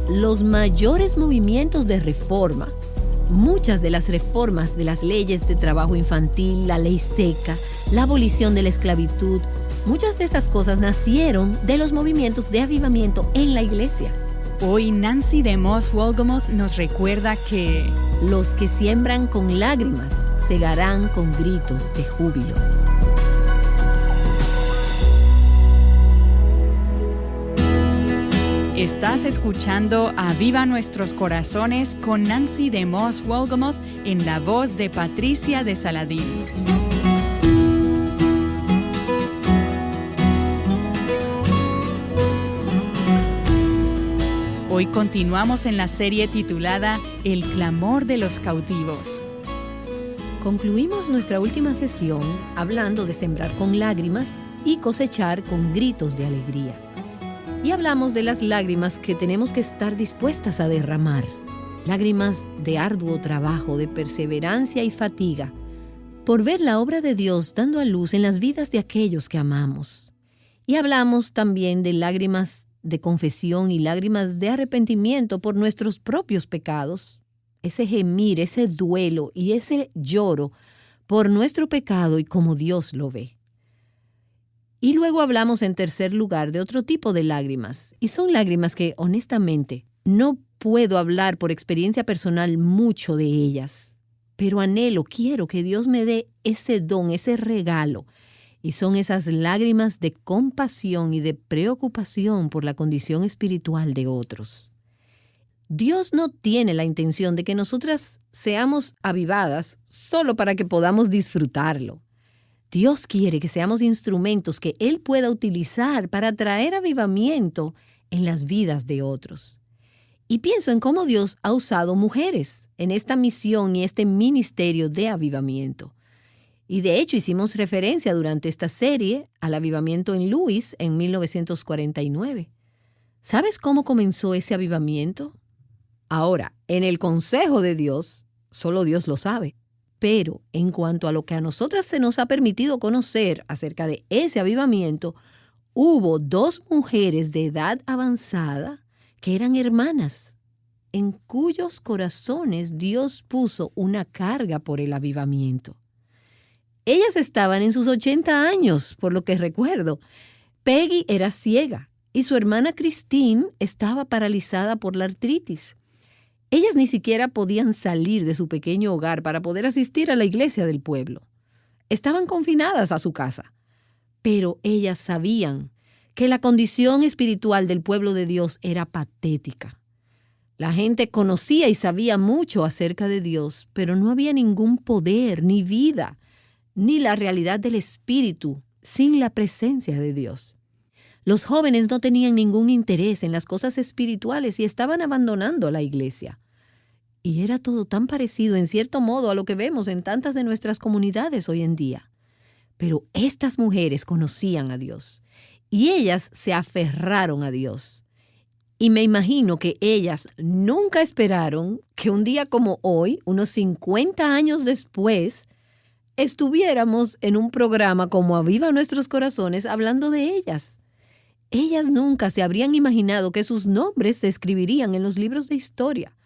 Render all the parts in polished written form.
los mayores movimientos de reforma. Muchas de las reformas de las leyes de trabajo infantil, la ley seca, la abolición de la esclavitud, muchas de esas cosas nacieron de los movimientos de avivamiento en la iglesia. Hoy Nancy DeMoss Wolgemuth nos recuerda que los que siembran con lágrimas segarán con gritos de júbilo. Estás escuchando Aviva Nuestros Corazones con Nancy DeMoss Wolgemuth en la voz de Patricia de Saladín. Hoy continuamos en la serie titulada El clamor de los cautivos. Concluimos nuestra última sesión hablando de sembrar con lágrimas y cosechar con gritos de alegría. Y hablamos de las lágrimas que tenemos que estar dispuestas a derramar. Lágrimas de arduo trabajo, de perseverancia y fatiga, por ver la obra de Dios dando a luz en las vidas de aquellos que amamos. Y hablamos también de lágrimas de confesión y lágrimas de arrepentimiento por nuestros propios pecados. Ese gemir, ese duelo y ese lloro por nuestro pecado y como Dios lo ve. Y luego hablamos en tercer lugar de otro tipo de lágrimas, y son lágrimas que, honestamente, no puedo hablar por experiencia personal mucho de ellas, pero quiero que Dios me dé ese don, ese regalo, y son esas lágrimas de compasión y de preocupación por la condición espiritual de otros. Dios no tiene la intención de que nosotras seamos avivadas solo para que podamos disfrutarlo. Dios quiere que seamos instrumentos que Él pueda utilizar para traer avivamiento en las vidas de otros. Y pienso en cómo Dios ha usado mujeres en esta misión y este ministerio de avivamiento. Y de hecho hicimos referencia durante esta serie al avivamiento en Lewis en 1949. ¿Sabes cómo comenzó ese avivamiento? Ahora, en el consejo de Dios, solo Dios lo sabe. Pero en cuanto a lo que a nosotras se nos ha permitido conocer acerca de ese avivamiento, hubo 2 mujeres de edad avanzada que eran hermanas, en cuyos corazones Dios puso una carga por el avivamiento. Ellas estaban en sus 80 años, por lo que recuerdo. Peggy era ciega y su hermana Christine estaba paralizada por la artritis. Ellas ni siquiera podían salir de su pequeño hogar para poder asistir a la iglesia del pueblo. Estaban confinadas a su casa, pero ellas sabían que la condición espiritual del pueblo de Dios era patética. La gente conocía y sabía mucho acerca de Dios, pero no había ningún poder, ni vida, ni la realidad del Espíritu sin la presencia de Dios. Los jóvenes no tenían ningún interés en las cosas espirituales y estaban abandonando la iglesia. Y era todo tan parecido en cierto modo a lo que vemos en tantas de nuestras comunidades hoy en día. Pero estas mujeres conocían a Dios y ellas se aferraron a Dios. Y me imagino que ellas nunca esperaron que un día como hoy, unos 50 años después, estuviéramos en un programa como Aviva Nuestros Corazones hablando de ellas. Ellas nunca se habrían imaginado que sus nombres se escribirían en los libros de historia.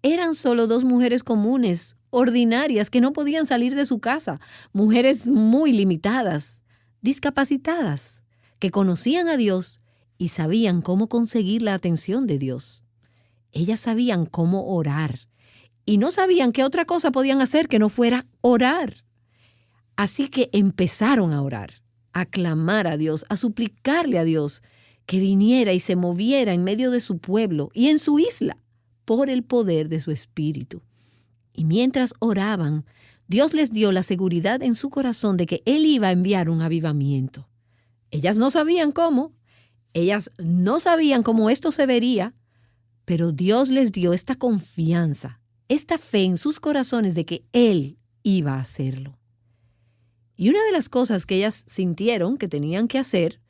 Eran solo 2 mujeres comunes, ordinarias, que no podían salir de su casa, mujeres muy limitadas, discapacitadas, que conocían a Dios y sabían cómo conseguir la atención de Dios. Ellas sabían cómo orar y no sabían qué otra cosa podían hacer que no fuera orar. Así que empezaron a orar, a clamar a Dios, a suplicarle a Dios que viniera y se moviera en medio de su pueblo y en su isla por el poder de su espíritu. Y mientras oraban, Dios les dio la seguridad en su corazón de que Él iba a enviar un avivamiento. Ellas no sabían cómo, ellas no sabían cómo esto se vería, pero Dios les dio esta confianza, esta fe en sus corazones de que Él iba a hacerlo. Y una de las cosas que ellas sintieron que tenían que hacer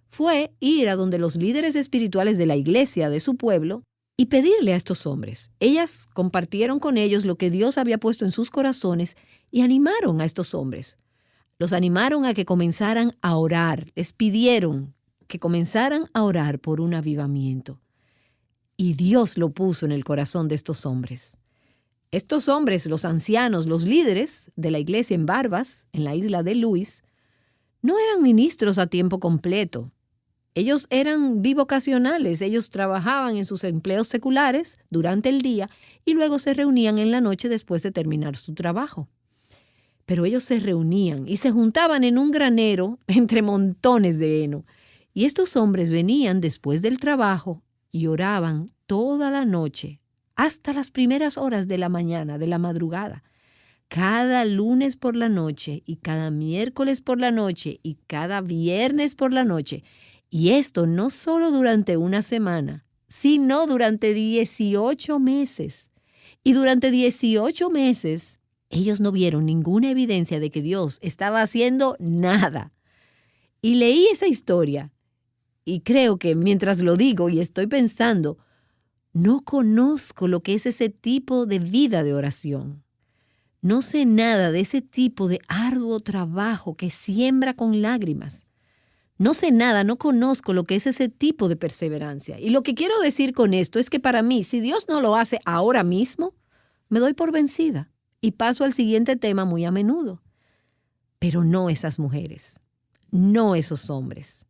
fue ir a donde los líderes espirituales de la iglesia de su pueblo y pedirle a estos hombres. Ellas compartieron con ellos lo que Dios había puesto en sus corazones y animaron a estos hombres. Los animaron a que comenzaran a orar. Les pidieron que comenzaran a orar por un avivamiento. Y Dios lo puso en el corazón de estos hombres. Estos hombres, los ancianos, los líderes de la iglesia en Barbas, en la isla de Luis, no eran ministros a tiempo completo. Ellos eran bivocacionales, ellos trabajaban en sus empleos seculares durante el día y luego se reunían en la noche después de terminar su trabajo. Pero ellos se reunían y se juntaban en un granero entre montones de heno. Y estos hombres venían después del trabajo y oraban toda la noche, hasta las primeras horas de la mañana, de la madrugada. Cada lunes por la noche y cada miércoles por la noche y cada viernes por la noche. Y esto no solo durante una semana, sino durante 18 meses. Y durante 18 meses, ellos no vieron ninguna evidencia de que Dios estaba haciendo nada. Y leí esa historia, y creo que mientras lo digo y estoy pensando, no conozco lo que es ese tipo de vida de oración. No sé nada de ese tipo de arduo trabajo que siembra con lágrimas. No sé nada, no conozco lo que es ese tipo de perseverancia. Y lo que quiero decir con esto es que para mí, si Dios no lo hace ahora mismo, me doy por vencida y paso al siguiente tema muy a menudo. Pero no esas mujeres, no esos hombres.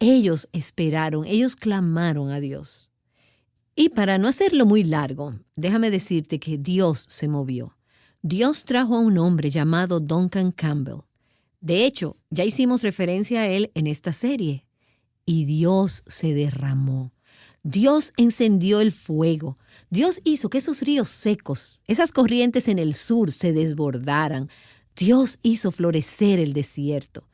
Ellos esperaron, ellos clamaron a Dios. Y para no hacerlo muy largo, déjame decirte que Dios se movió. Dios trajo a un hombre llamado Duncan Campbell. De hecho, ya hicimos referencia a él en esta serie. Y Dios se derramó. Dios encendió el fuego. Dios hizo que esos ríos secos, esas corrientes en el sur, se desbordaran. Dios hizo florecer el desierto.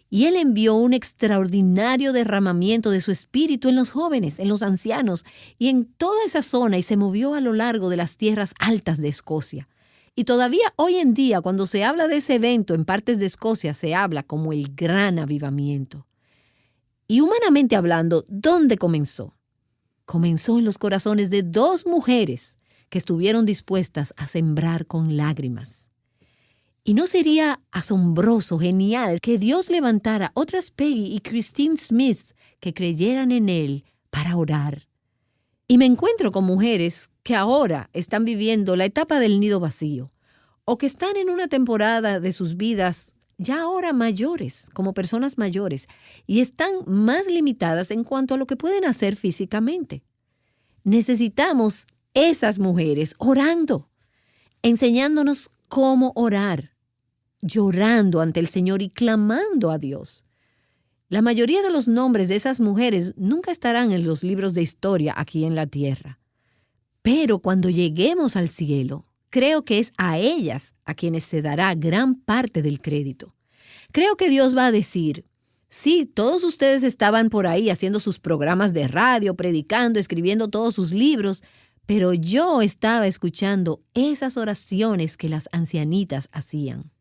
Y Él envió un extraordinario derramamiento de su espíritu en los jóvenes, en los ancianos y en toda esa zona, y se movió a lo largo de las tierras altas de Escocia. Y todavía hoy en día, cuando se habla de ese evento en partes de Escocia, se habla como el gran avivamiento. Y humanamente hablando, ¿dónde comenzó? Comenzó en los corazones de dos mujeres que estuvieron dispuestas a sembrar con lágrimas. ¿Y no sería asombroso, genial, que Dios levantara otras Peggy y Christine Smith que creyeran en Él para orar? Y me encuentro con mujeres que ahora están viviendo la etapa del nido vacío o que están en una temporada de sus vidas ya ahora mayores, como personas mayores, y están más limitadas en cuanto a lo que pueden hacer físicamente. Necesitamos esas mujeres orando, enseñándonos cómo orar, llorando ante el Señor y clamando a Dios. La mayoría de los nombres de esas mujeres nunca estarán en los libros de historia aquí en la tierra. Pero cuando lleguemos al cielo, creo que es a ellas a quienes se dará gran parte del crédito. Creo que Dios va a decir, sí, todos ustedes estaban por ahí haciendo sus programas de radio, predicando, escribiendo todos sus libros, pero yo estaba escuchando esas oraciones que las ancianitas hacían.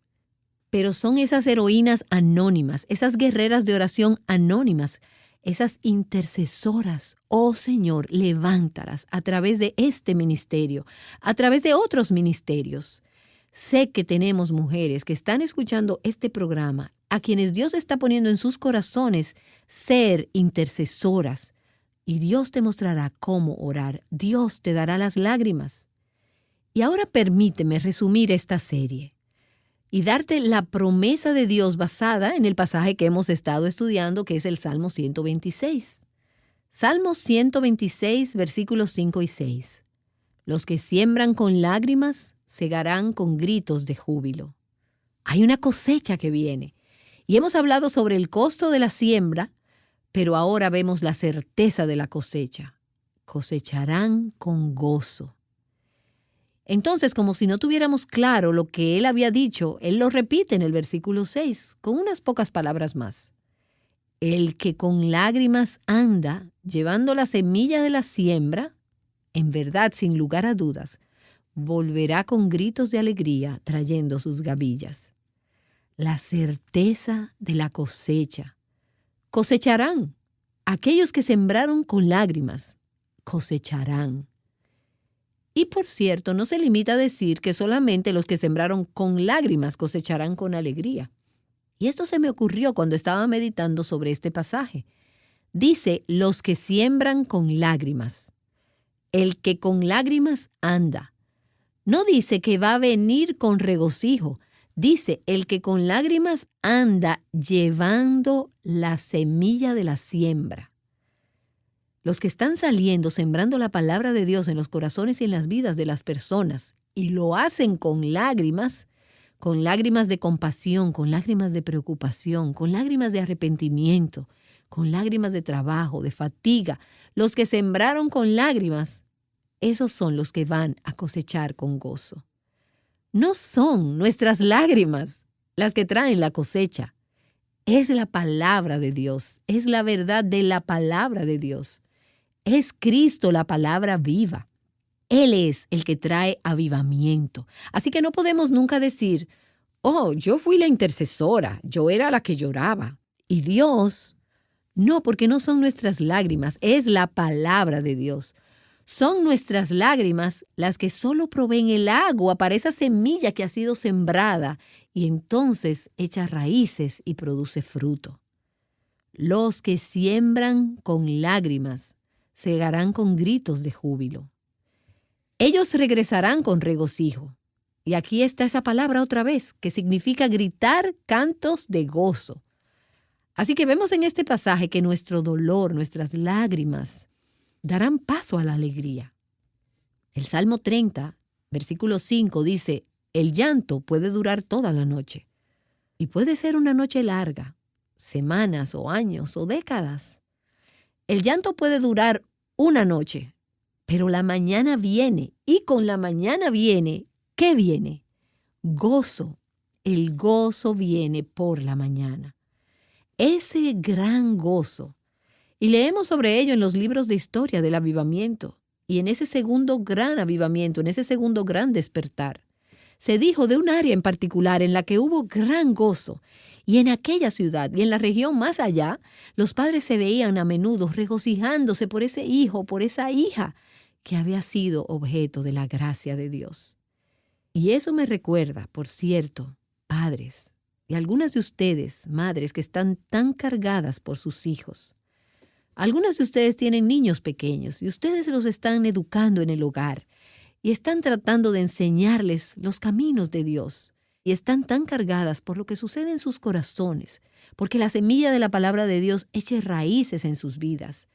Pero son esas heroínas anónimas, esas guerreras de oración anónimas, esas intercesoras. Oh Señor, levántalas a través de este ministerio, a través de otros ministerios. Sé que tenemos mujeres que están escuchando este programa, a quienes Dios está poniendo en sus corazones ser intercesoras. Y Dios te mostrará cómo orar. Dios te dará las lágrimas. Y ahora permíteme resumir esta serie y darte la promesa de Dios basada en el pasaje que hemos estado estudiando, que es el Salmo 126. Salmo 126, versículos 5 y 6. Los que siembran con lágrimas segarán con gritos de júbilo. Hay una cosecha que viene. Y hemos hablado sobre el costo de la siembra, pero ahora vemos la certeza de la cosecha. Cosecharán con gozo. Entonces, como si no tuviéramos claro lo que él había dicho, él lo repite en el versículo 6, con unas pocas palabras más. El que con lágrimas anda, llevando la semilla de la siembra, en verdad, sin lugar a dudas, volverá con gritos de alegría, trayendo sus gavillas. La certeza de la cosecha. Cosecharán. Aquellos que sembraron con lágrimas, cosecharán. Y por cierto, no se limita a decir que solamente los que sembraron con lágrimas cosecharán con alegría. Y esto se me ocurrió cuando estaba meditando sobre este pasaje. Dice, los que siembran con lágrimas. el que con lágrimas anda. No dice que va a venir con regocijo. Dice, el que con lágrimas anda llevando la semilla de la siembra. Los que están saliendo, sembrando la palabra de Dios en los corazones y en las vidas de las personas, y lo hacen con lágrimas de compasión, con lágrimas de preocupación, con lágrimas de arrepentimiento, con lágrimas de trabajo, de fatiga. Los que sembraron con lágrimas, esos son los que van a cosechar con gozo. No son nuestras lágrimas las que traen la cosecha. Es la palabra de Dios, es la verdad de la palabra de Dios. Es Cristo la palabra viva. Él es el que trae avivamiento. Así que no podemos nunca decir, oh, yo fui la intercesora, yo era la que lloraba. Y Dios, no, porque no son nuestras lágrimas, es la palabra de Dios. Son nuestras lágrimas las que solo proveen el agua para esa semilla que ha sido sembrada y entonces echa raíces y produce fruto. Los que siembran con lágrimas segarán con gritos de júbilo. Ellos regresarán con regocijo. Y aquí está esa palabra otra vez, que significa gritar cantos de gozo. Así que vemos en este pasaje que nuestro dolor, nuestras lágrimas, darán paso a la alegría. El Salmo 30, versículo 5 dice, el llanto puede durar toda la noche. Y puede ser una noche larga, semanas o años o décadas. El llanto puede durar una noche, pero la mañana viene, y con la mañana viene, ¿qué viene? Gozo. El gozo viene por la mañana. Ese gran gozo. Y leemos sobre ello en los libros de historia del avivamiento. Y en ese segundo gran avivamiento, en ese segundo gran despertar, se dijo de un área en particular en la que hubo gran gozo. Y en aquella ciudad y en la región más allá, los padres se veían a menudo regocijándose por ese hijo, por esa hija que había sido objeto de la gracia de Dios. Y eso me recuerda, por cierto, padres, y algunas de ustedes, madres, que están tan cargadas por sus hijos. Algunas de ustedes tienen niños pequeños y ustedes los están educando en el hogar y están tratando de enseñarles los caminos de Dios y están tan cargadas por lo que sucede en sus corazones, porque la semilla de la palabra de Dios eche raíces en sus vidas.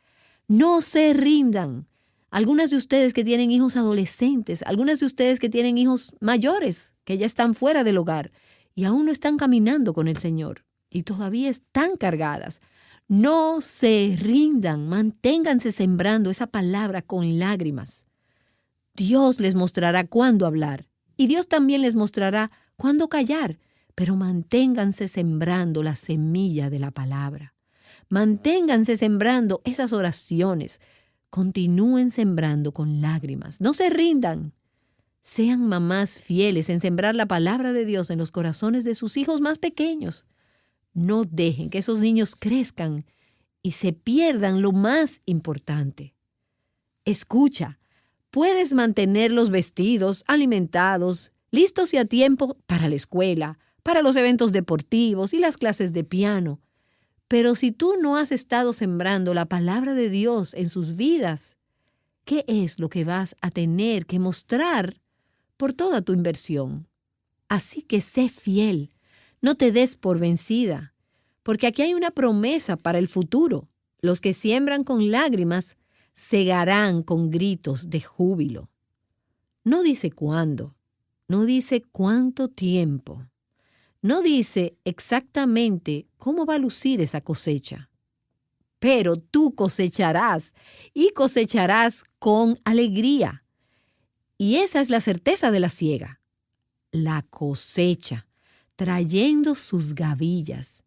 No se rindan. Algunas de ustedes que tienen hijos adolescentes, algunas de ustedes que tienen hijos mayores, que ya están fuera del hogar y aún no están caminando con el Señor y todavía están cargadas. No se rindan, manténganse sembrando esa palabra con lágrimas. Dios les mostrará cuándo hablar y Dios también les mostrará cuándo callar, pero manténganse sembrando la semilla de la palabra. Manténganse sembrando esas oraciones. Continúen sembrando con lágrimas. No se rindan. Sean mamás fieles en sembrar la palabra de Dios en los corazones de sus hijos más pequeños. No dejen que esos niños crezcan y se pierdan lo más importante. Escucha, puedes mantenerlos vestidos, alimentados, listos y a tiempo para la escuela, para los eventos deportivos y las clases de piano. Pero si tú no has estado sembrando la palabra de Dios en sus vidas, ¿qué es lo que vas a tener que mostrar por toda tu inversión? Así que sé fiel, no te des por vencida, porque aquí hay una promesa para el futuro. Los que siembran con lágrimas segarán con gritos de júbilo. No dice cuándo, no dice cuánto tiempo. No dice exactamente cómo va a lucir esa cosecha, pero tú cosecharás y cosecharás con alegría. Y esa es la certeza de la siega, la cosecha, trayendo sus gavillas.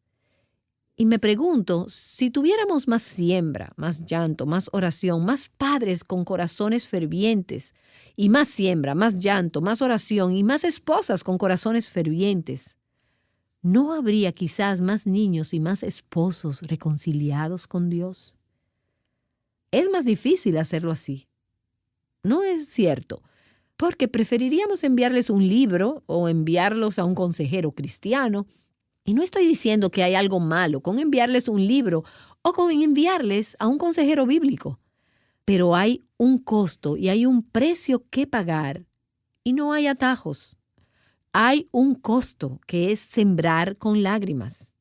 Y me pregunto, si tuviéramos más siembra, más llanto, más oración, más padres con corazones fervientes, y más siembra, más llanto, más oración, y más esposas con corazones fervientes, ¿no habría quizás más niños y más esposos reconciliados con Dios? Es más difícil hacerlo así. No es cierto, porque preferiríamos enviarles un libro o enviarlos a un consejero cristiano. Y no estoy diciendo que hay algo malo con enviarles un libro o con enviarles a un consejero bíblico. Pero hay un costo y hay un precio que pagar y no hay atajos. Hay un costo que es sembrar con lágrimas.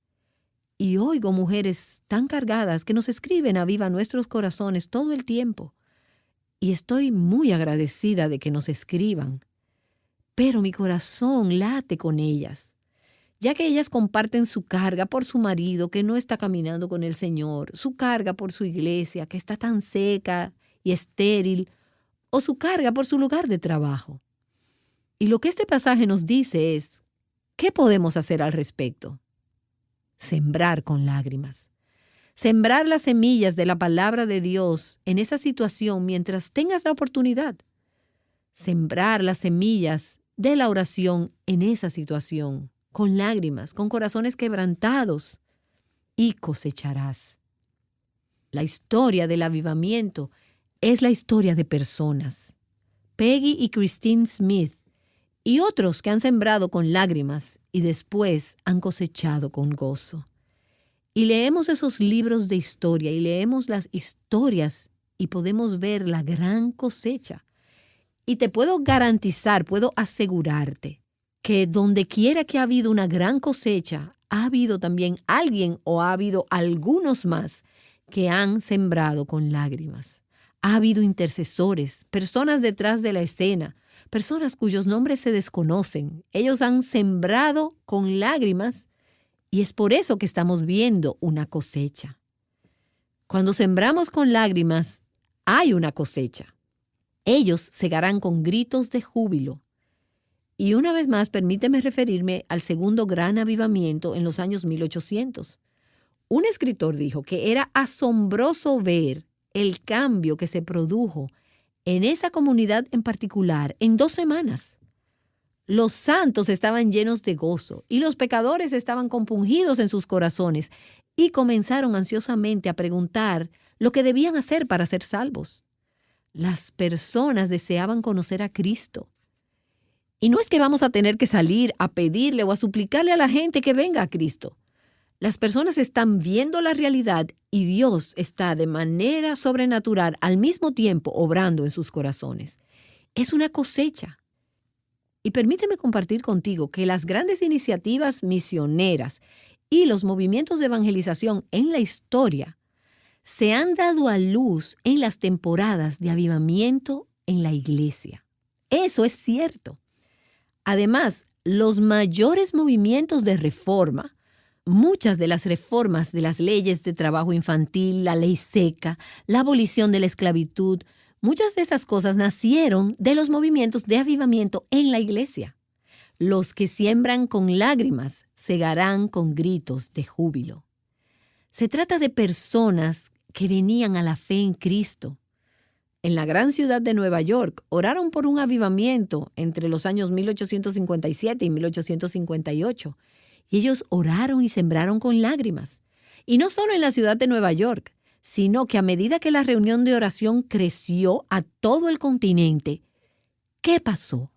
Y oigo mujeres tan cargadas que nos escriben a Viva Nuestros Corazones todo el tiempo. Y estoy muy agradecida de que nos escriban. Pero mi corazón late con ellas, ya que ellas comparten su carga por su marido que no está caminando con el Señor, su carga por su iglesia que está tan seca y estéril, o su carga por su lugar de trabajo. Y lo que este pasaje nos dice es, ¿qué podemos hacer al respecto? Sembrar con lágrimas. Sembrar las semillas de la palabra de Dios en esa situación mientras tengas la oportunidad. Sembrar las semillas de la oración en esa situación, con lágrimas, con corazones quebrantados, y cosecharás. La historia del avivamiento es la historia de personas. Peggy y Christine Smith y otros que han sembrado con lágrimas y después han cosechado con gozo. Y leemos esos libros de historia y leemos las historias y podemos ver la gran cosecha. Y te puedo garantizar, puedo asegurarte que donde quiera que ha habido una gran cosecha, ha habido también alguien o ha habido algunos más que han sembrado con lágrimas. Ha habido intercesores, personas detrás de la escena, personas cuyos nombres se desconocen. Ellos han sembrado con lágrimas y es por eso que estamos viendo una cosecha. Cuando sembramos con lágrimas, hay una cosecha. Ellos segarán con gritos de júbilo. Y una vez más, permíteme referirme al segundo gran avivamiento en los años 1800. Un escritor dijo que era asombroso ver el cambio que se produjo en esa comunidad en particular en 2 semanas. Los santos estaban llenos de gozo y los pecadores estaban compungidos en sus corazones y comenzaron ansiosamente a preguntar lo que debían hacer para ser salvos. Las personas deseaban conocer a Cristo. Y no es que vamos a tener que salir a pedirle o a suplicarle a la gente que venga a Cristo. Las personas están viendo la realidad y Dios está de manera sobrenatural al mismo tiempo obrando en sus corazones. Es una cosecha. Y permíteme compartir contigo que las grandes iniciativas misioneras y los movimientos de evangelización en la historia se han dado a luz en las temporadas de avivamiento en la iglesia. Eso es cierto. Además, los mayores movimientos de reforma, muchas de las reformas de las leyes de trabajo infantil, la ley seca, la abolición de la esclavitud, muchas de esas cosas nacieron de los movimientos de avivamiento en la iglesia. Los que siembran con lágrimas segarán con gritos de júbilo. Se trata de personas que venían a la fe en Cristo. En la gran ciudad de Nueva York, oraron por un avivamiento entre los años 1857 y 1858. Y ellos oraron y sembraron con lágrimas. Y no solo en la ciudad de Nueva York, sino que a medida que la reunión de oración creció a todo el continente, ¿qué pasó?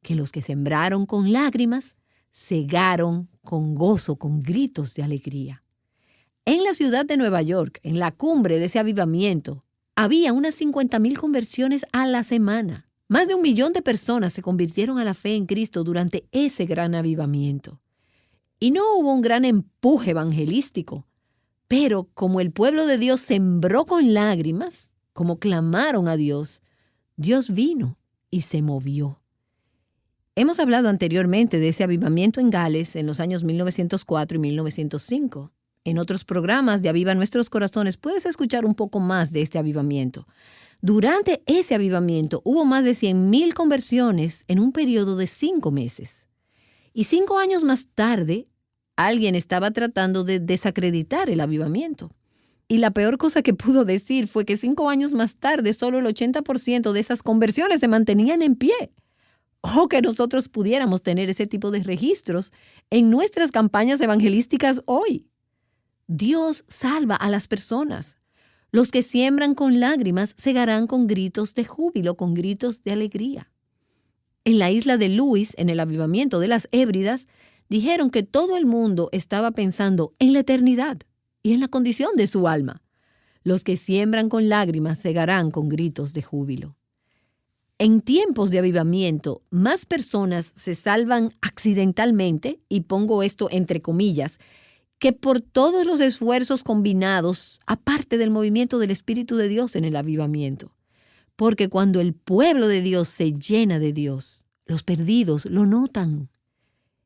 Que los que sembraron con lágrimas segaron con gozo, con gritos de alegría. En la ciudad de Nueva York, en la cumbre de ese avivamiento, había unas 50,000 conversiones a la semana. Más de 1 millón de personas se convirtieron a la fe en Cristo durante ese gran avivamiento. Y no hubo un gran empuje evangelístico, pero como el pueblo de Dios sembró con lágrimas, como clamaron a Dios, Dios vino y se movió. Hemos hablado anteriormente de ese avivamiento en Gales en los años 1904 y 1905. En otros programas de Aviva Nuestros Corazones puedes escuchar un poco más de este avivamiento. Durante ese avivamiento hubo más de 100,000 conversiones en un periodo de 5 meses. Y 5 años más tarde, alguien estaba tratando de desacreditar el avivamiento. Y la peor cosa que pudo decir fue que 5 años más tarde solo el 80% de esas conversiones se mantenían en pie. O que nosotros pudiéramos tener ese tipo de registros en nuestras campañas evangelísticas hoy. Dios salva a las personas. Los que siembran con lágrimas segarán con gritos de júbilo, con gritos de alegría. En la isla de Lewis, en el avivamiento de las Hébridas, dijeron que todo el mundo estaba pensando en la eternidad y en la condición de su alma. Los que siembran con lágrimas segarán con gritos de júbilo. En tiempos de avivamiento, más personas se salvan accidentalmente, y pongo esto entre comillas, que por todos los esfuerzos combinados, aparte del movimiento del Espíritu de Dios en el avivamiento. Porque cuando el pueblo de Dios se llena de Dios, los perdidos lo notan.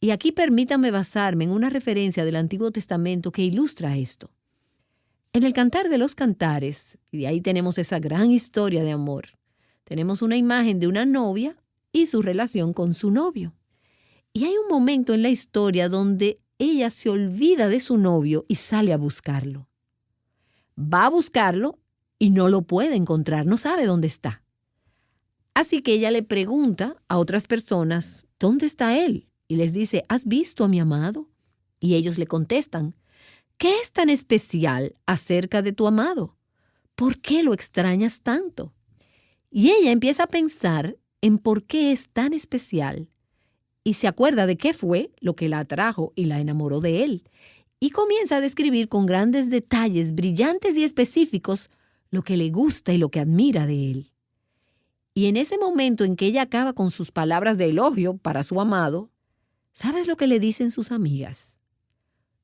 Y aquí permítanme basarme en una referencia del Antiguo Testamento que ilustra esto. En el Cantar de los Cantares, y ahí tenemos esa gran historia de amor, tenemos una imagen de una novia y su relación con su novio. Y hay un momento en la historia donde ella se olvida de su novio y sale a buscarlo. Va a buscarlo y no lo puede encontrar, no sabe dónde está. Así que ella le pregunta a otras personas, ¿dónde está él? Y les dice, ¿has visto a mi amado? Y ellos le contestan, ¿qué es tan especial acerca de tu amado? ¿Por qué lo extrañas tanto? Y ella empieza a pensar en por qué es tan especial y se acuerda de qué fue lo que la atrajo y la enamoró de él. Y comienza a describir con grandes detalles, brillantes y específicos, lo que le gusta y lo que admira de él. Y en ese momento en que ella acaba con sus palabras de elogio para su amado, ¿sabes lo que le dicen sus amigas?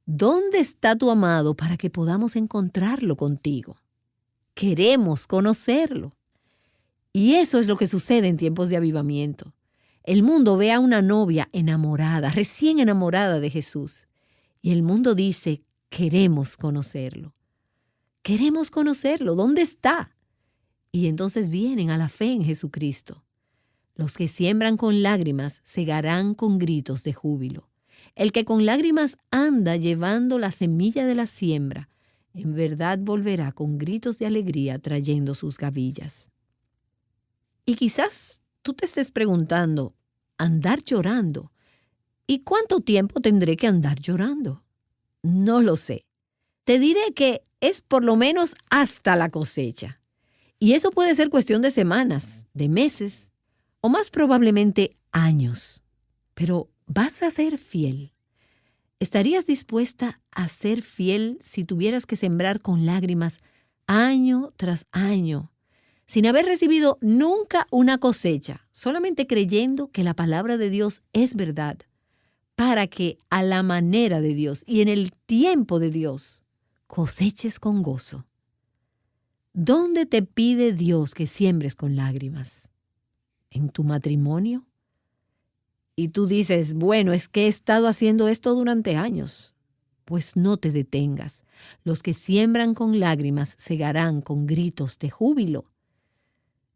¿Dónde está tu amado para que podamos encontrarlo contigo? Queremos conocerlo. Y eso es lo que sucede en tiempos de avivamiento. El mundo ve a una novia enamorada, recién enamorada de Jesús. Y el mundo dice, queremos conocerlo. Queremos conocerlo. ¿Dónde está? Y entonces vienen a la fe en Jesucristo. Los que siembran con lágrimas segarán con gritos de júbilo. El que con lágrimas anda llevando la semilla de la siembra, en verdad volverá con gritos de alegría trayendo sus gavillas. Y quizás tú te estés preguntando, ¿andar llorando? ¿Y cuánto tiempo tendré que andar llorando? No lo sé. Te diré que es por lo menos hasta la cosecha. Y eso puede ser cuestión de semanas, de meses, o más probablemente años. Pero vas a ser fiel. ¿Estarías dispuesta a ser fiel si tuvieras que sembrar con lágrimas año tras año, sin haber recibido nunca una cosecha, solamente creyendo que la palabra de Dios es verdad, para que a la manera de Dios y en el tiempo de Dios coseches con gozo? ¿Dónde te pide Dios que siembres con lágrimas? ¿En tu matrimonio? Y tú dices, bueno, es que he estado haciendo esto durante años. Pues no te detengas. Los que siembran con lágrimas segarán con gritos de júbilo.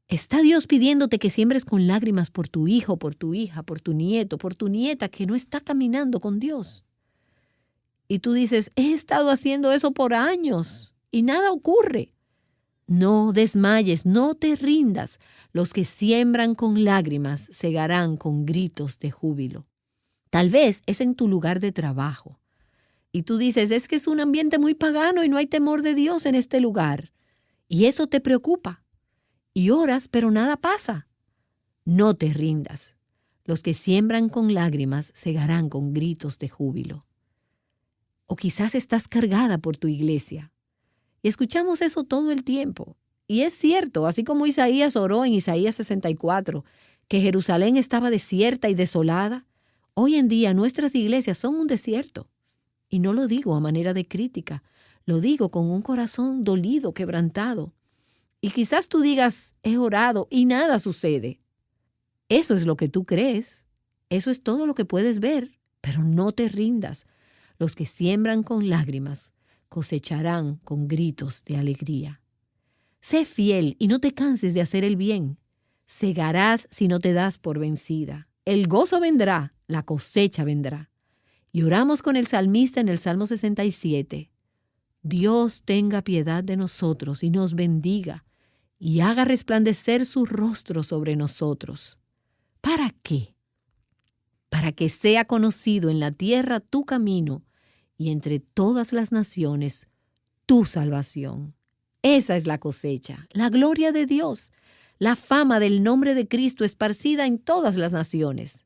¿Está Dios pidiéndote que siembres con lágrimas por tu hijo, por tu hija, por tu nieto, por tu nieta que no está caminando con Dios? Y tú dices, he estado haciendo eso por años y nada ocurre. No desmayes, no te rindas. Los que siembran con lágrimas segarán con gritos de júbilo. Tal vez es en tu lugar de trabajo. Y tú dices, es que es un ambiente muy pagano y no hay temor de Dios en este lugar. Y eso te preocupa. Y oras, pero nada pasa. No te rindas. Los que siembran con lágrimas segarán con gritos de júbilo. O quizás estás cargada por tu iglesia. Y escuchamos eso todo el tiempo. Y es cierto, así como Isaías oró en Isaías 64, que Jerusalén estaba desierta y desolada, hoy en día nuestras iglesias son un desierto. Y no lo digo a manera de crítica, lo digo con un corazón dolido, quebrantado. Y quizás tú digas, he orado y nada sucede. Eso es lo que tú crees. Eso es todo lo que puedes ver, pero no te rindas. Los que siembran con lágrimas cosecharán con gritos de alegría. Sé fiel y no te canses de hacer el bien. Segarás si no te das por vencida. El gozo vendrá, la cosecha vendrá. Y oramos con el salmista en el Salmo 67. Dios tenga piedad de nosotros y nos bendiga, y haga resplandecer su rostro sobre nosotros. ¿Para qué? Para que sea conocido en la tierra tu camino y entre todas las naciones tu salvación. Esa es la cosecha, la gloria de Dios, la fama del nombre de Cristo esparcida en todas las naciones.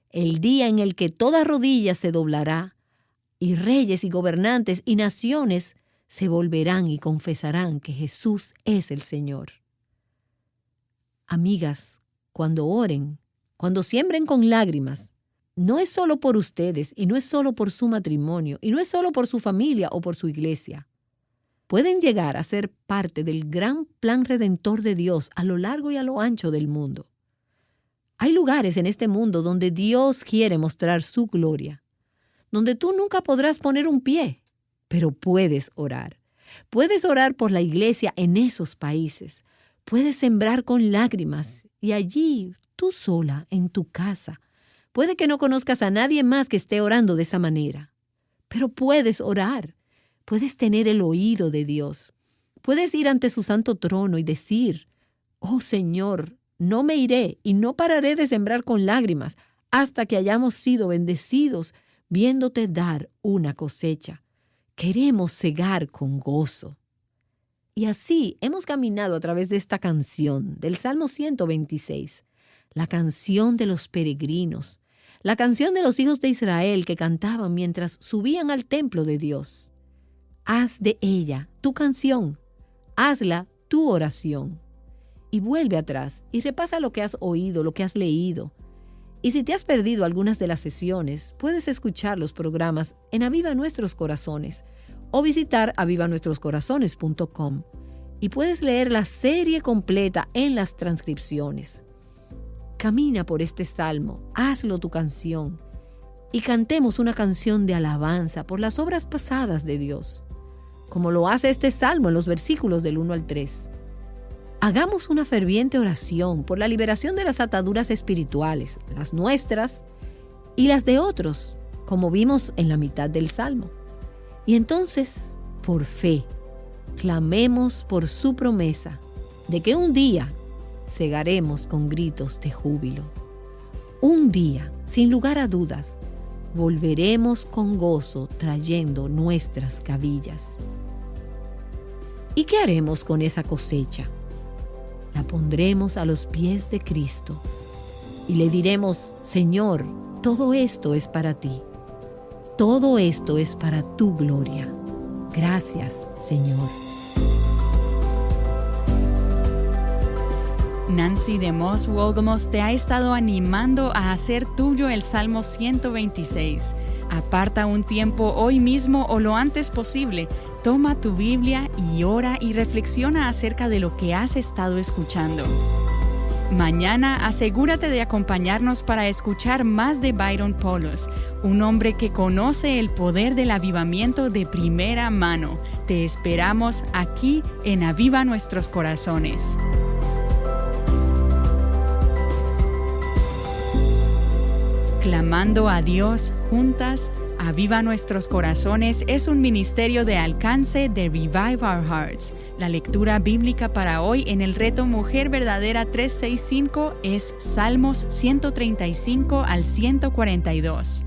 El día en el que toda rodilla se doblará y reyes y gobernantes y naciones se volverán y confesarán que Jesús es el Señor. Amigas, cuando oren, cuando siembren con lágrimas, no es solo por ustedes y no es solo por su matrimonio y no es solo por su familia o por su iglesia. Pueden llegar a ser parte del gran plan redentor de Dios a lo largo y a lo ancho del mundo. Hay lugares en este mundo donde Dios quiere mostrar su gloria, donde tú nunca podrás poner un pie, pero puedes orar. Puedes orar por la iglesia en esos países. Puedes sembrar con lágrimas y allí, tú sola, en tu casa. Puede que no conozcas a nadie más que esté orando de esa manera, pero puedes orar. Puedes tener el oído de Dios. Puedes ir ante su santo trono y decir, oh Señor, no me iré y no pararé de sembrar con lágrimas hasta que hayamos sido bendecidos viéndote dar una cosecha. Queremos segar con gozo. Y así hemos caminado a través de esta canción del Salmo 126, la canción de los peregrinos, la canción de los hijos de Israel que cantaban mientras subían al templo de Dios. Haz de ella tu canción, hazla tu oración. Y vuelve atrás y repasa lo que has oído, lo que has leído. Y si te has perdido algunas de las sesiones, puedes escuchar los programas en Aviva Nuestros Corazones o visitar avivanuestroscorazones.com y puedes leer la serie completa en las transcripciones. Camina por este salmo, hazlo tu canción y cantemos una canción de alabanza por las obras pasadas de Dios, como lo hace este salmo en los versículos del 1 al 3. Hagamos una ferviente oración por la liberación de las ataduras espirituales, las nuestras y las de otros, como vimos en la mitad del Salmo. Y entonces, por fe, clamemos por su promesa de que un día segaremos con gritos de júbilo. Un día, sin lugar a dudas, volveremos con gozo trayendo nuestras gavillas. ¿Y qué haremos con esa cosecha? La pondremos a los pies de Cristo y le diremos, Señor, todo esto es para ti. Todo esto es para tu gloria. Gracias, Señor. Nancy DeMoss Wolgemuth te ha estado animando a hacer tuyo el Salmo 126. Aparta un tiempo hoy mismo o lo antes posible. Toma tu Biblia y ora y reflexiona acerca de lo que has estado escuchando. Mañana asegúrate de acompañarnos para escuchar más de Byron Polos, un hombre que conoce el poder del avivamiento de primera mano. Te esperamos aquí en Aviva Nuestros Corazones. Clamando a Dios juntas, Aviva Nuestros Corazones es un ministerio de alcance de Revive Our Hearts. La lectura bíblica para hoy en el reto Mujer Verdadera 365 es Salmos 135 al 142.